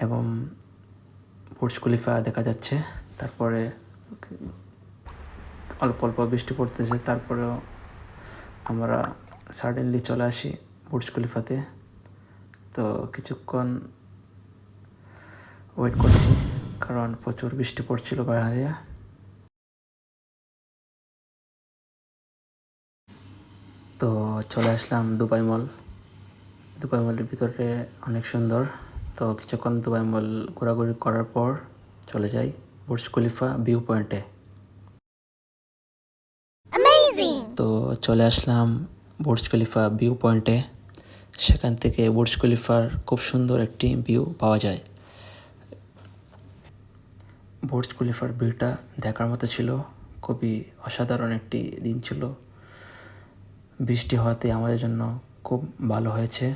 এবং Burj Khalifa দেখা যাচ্ছে। তারপরে অল্প অল্প বৃষ্টি পড়তেছে, তারপরেও আমরা সাডেনলি চলে আসি বুর্জ খলিফাতে। তো কিছুক্ষণ ওয়েট করছি, কারণ প্রচুর বৃষ্টি পড়ছিল বাইরে। তো চলে আসলাম দুবাই মল। দুবাই মলের ভিতরে অনেক সুন্দর। তো কিছুক্ষণ দুবাই মল ঘোরাঘুরি করার পর চলে যাই বুর্জ খলিফা ভিউ পয়েন্টে। তো চলে আসলাম বুর্জ খলিফা ভিউ পয়েন্টে। সেখান থেকে বুর্জ খলিফার খুব সুন্দর একটি ভিউ পাওয়া যায়। বুর্জ খলিফার ভিউটা দেখার মতো ছিল, খুবই অসাধারণ একটি দিন ছিল। বৃষ্টি হওয়াতে আমাদের জন্য খুব ভালো হয়েছে।